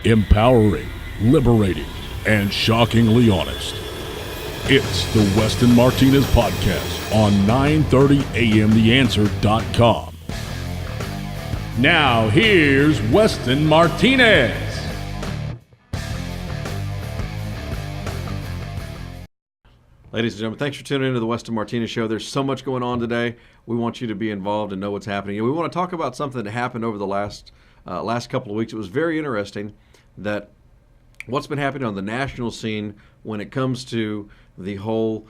Empowering, liberating, and shockingly honest. It's the Weston Martinez Podcast on 930amtheanswer.com. Now here's Weston Martinez. Ladies and gentlemen, thanks for tuning into the Weston Martinez Show. There's so much going on today. We want you to be involved and know what's happening. And we want to talk about something that happened over the last couple of weeks. It was very interesting that what's been happening on the national scene when it comes to the whole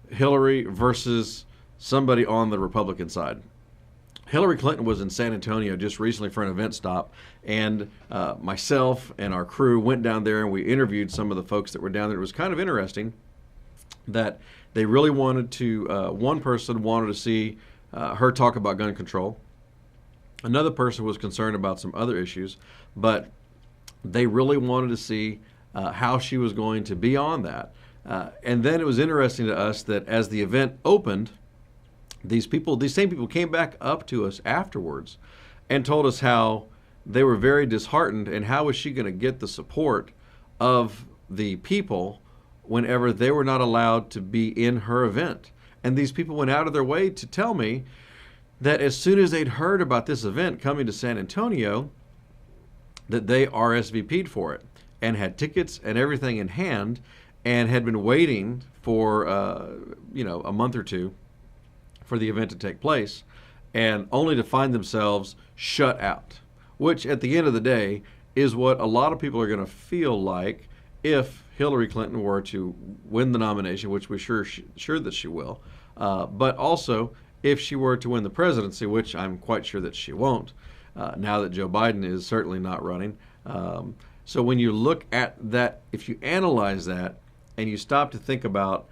Hillary versus somebody on the Republican side. Hillary Clinton was in San Antonio just recently for an event stop, and myself and our crew went down there and we interviewed some of the folks that were down there. It was kind of interesting that they really wanted to, one person wanted to see her talk about gun control. Another person was concerned about some other issues, but they really wanted to see how she was going to be on that. And then it was interesting to us that as the event opened, these same people came back up to us afterwards and told us how they were very disheartened and how was she going to get the support of the people whenever they were not allowed to be in her event. And these people went out of their way to tell me that as soon as they'd heard about this event coming to San Antonio, that they RSVP'd for it and had tickets and everything in hand and had been waiting for a month or two for the event to take place, and only to find themselves shut out, which at the end of the day is what a lot of people are going to feel like if Hillary Clinton were to win the nomination, which we're sure that she will, but also if she were to win the presidency, which I'm quite sure that she won't, now that Joe Biden is certainly not running. So when you look at that, if you analyze that and you stop to think about,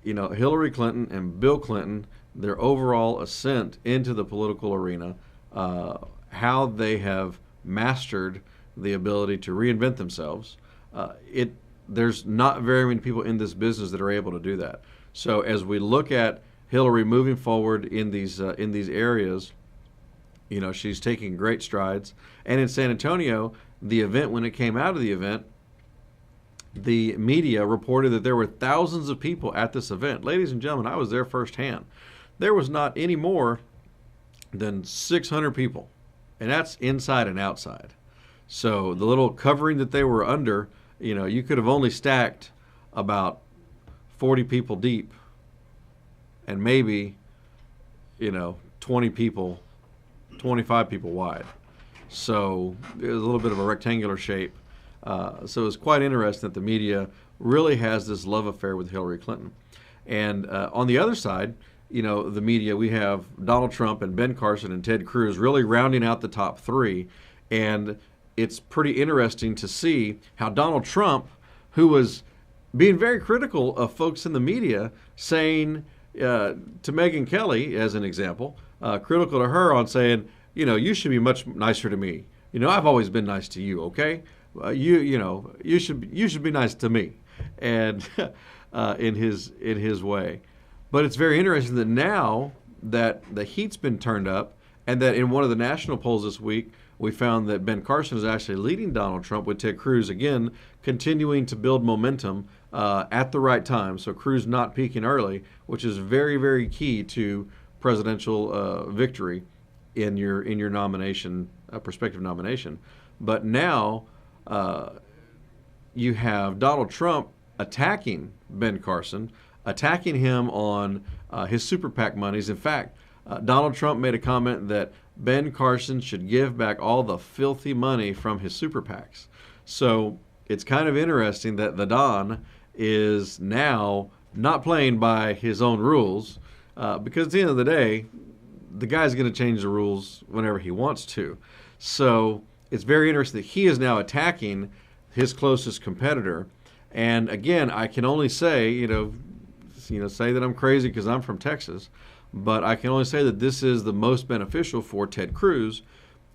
Hillary Clinton and Bill Clinton, their overall ascent into the political arena, how they have mastered the ability to reinvent themselves, there's not very many people in this business that are able to do that. So as we look at Hillary moving forward in these areas, she's taking great strides. And in San Antonio, the event, when it came out of the event, the media reported that there were thousands of people at this event. Ladies and gentlemen, I was there firsthand. There was not any more than 600 people, and that's inside and outside. So the little covering that they were under, you could have only stacked about 40 people deep and maybe, 20 people, 25 people wide. So it was a little bit of a rectangular shape. So it's quite interesting that the media really has this love affair with Hillary Clinton. And on the other side, the media, we have Donald Trump and Ben Carson and Ted Cruz really rounding out the top three. And it's pretty interesting to see how Donald Trump, who was being very critical of folks in the media, saying to Megyn Kelly, as an example, critical to her on saying, you should be much nicer to me. I've always been nice to you, okay? You should be nice to me, and in his way. But it's very interesting that now that the heat's been turned up, and that in one of the national polls this week, we found that Ben Carson is actually leading Donald Trump, with Ted Cruz, again, continuing to build momentum at the right time. So Cruz not peaking early, which is very, very key to presidential victory in your nomination, prospective nomination. But now you have Donald Trump attacking Ben Carson, attacking him on his super PAC monies. In fact, Donald Trump made a comment that Ben Carson should give back all the filthy money from his super PACs. So it's kind of interesting that the Don is now not playing by his own rules, because at the end of the day, the guy's going to change the rules whenever he wants to. So it's very interesting that he is now attacking his closest competitor. And again, I can only say, say that I'm crazy because I'm from Texas, but I can only say that this is the most beneficial for Ted Cruz,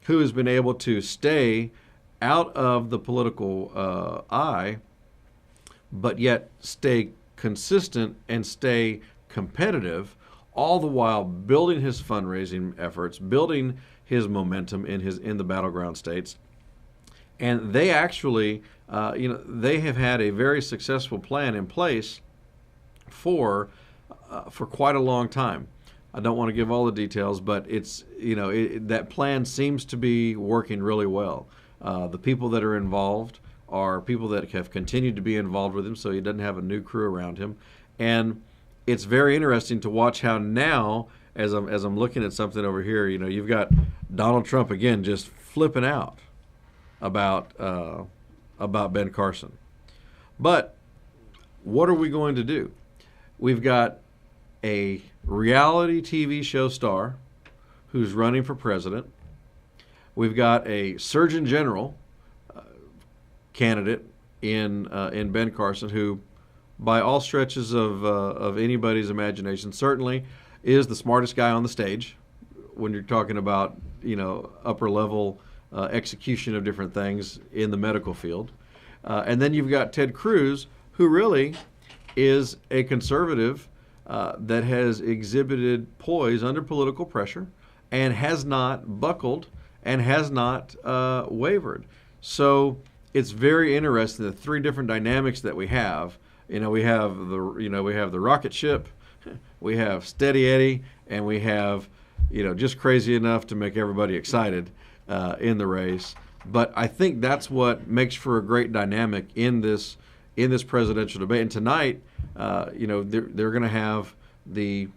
who has been able to stay out of the political eye, but yet stay consistent and stay competitive, all the while building his fundraising efforts, building his momentum in the battleground states, And they actually, they have had a very successful plan in place for quite a long time. I don't want to give all the details, but it's that plan seems to be working really well. The people that are involved are people that have continued to be involved with him, so he doesn't have a new crew around him. And it's very interesting to watch how now, as I'm looking at something over here, you've got Donald Trump again just flipping out about Ben Carson. But what are we going to do? We've got a reality TV show star who's running for president. We've got a Surgeon General candidate in Ben Carson, who, by all stretches of anybody's imagination, certainly is the smartest guy on the stage when you're talking about upper level execution of different things in the medical field. And then you've got Ted Cruz, who really is a conservative that has exhibited poise under political pressure and has not buckled and has not wavered. So it's very interesting, the three different dynamics that we have. We have the rocket ship, we have Steady Eddie, and we have just crazy enough to make everybody excited in the race. But I think that's what makes for a great dynamic in this presidential debate. And tonight, they're going to have the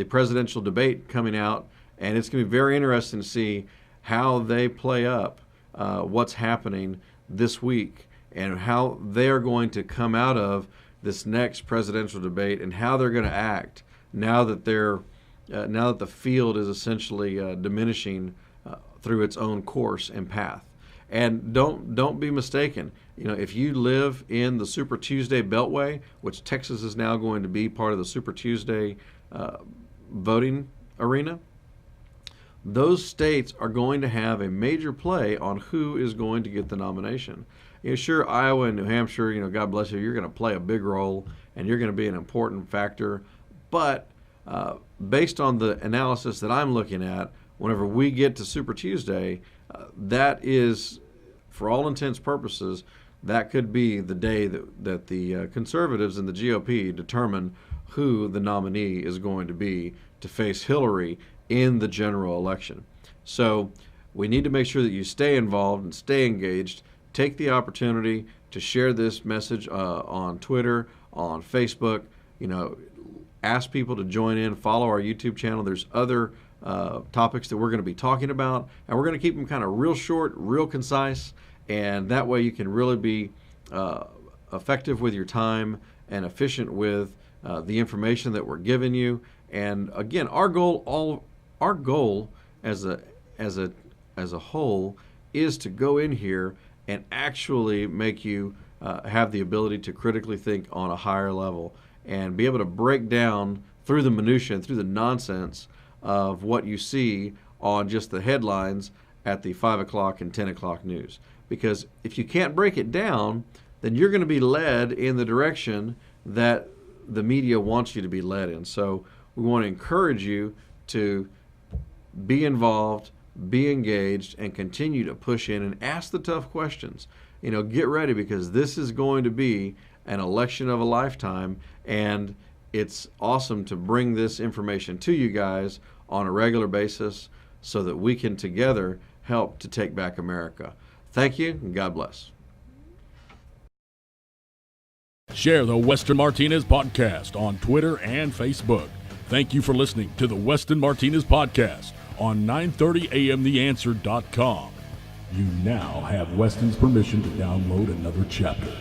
presidential debate coming out, and it's going to be very interesting to see how they play up what's happening this week and how they're going to come out of this next presidential debate and how they're going to act now that the field is essentially diminishing through its own course and path. And don't be mistaken. If you live in the Super Tuesday Beltway, which Texas is now going to be part of the Super Tuesday voting arena, those states are going to have a major play on who is going to get the nomination. Sure, Iowa and New Hampshire, God bless you, you're going to play a big role and you're going to be an important factor. But based on the analysis that I'm looking at, whenever we get to Super Tuesday, that is, for all intents and purposes, that could be the day that the conservatives and the GOP determine who the nominee is going to be to face Hillary in the general election. So we need to make sure that you stay involved and stay engaged. Take the opportunity to share this message on Twitter, on Facebook. Ask people to join in, follow our YouTube channel. There's other topics that we're going to be talking about, and we're going to keep them kind of real short, real concise, and that way you can really be effective with your time and efficient with the information that we're giving you. And again, our goal as a whole is to go in here and actually make you have the ability to critically think on a higher level and be able to break down through the minutia and through the nonsense of what you see on just the headlines at the 5 o'clock and 10 o'clock news. Because if you can't break it down, then you're going to be led in the direction that the media wants you to be led in. So we want to encourage you to be involved, be engaged, and continue to push in and ask the tough questions. Get ready, because this is going to be an election of a lifetime, and it's awesome to bring this information to you guys on a regular basis so that we can together help to take back America. Thank you, and God bless. Share the Weston Martinez podcast on Twitter and Facebook. Thank you for listening to the Weston Martinez podcast on 930amtheanswer.com. You now have Weston's permission to download another chapter.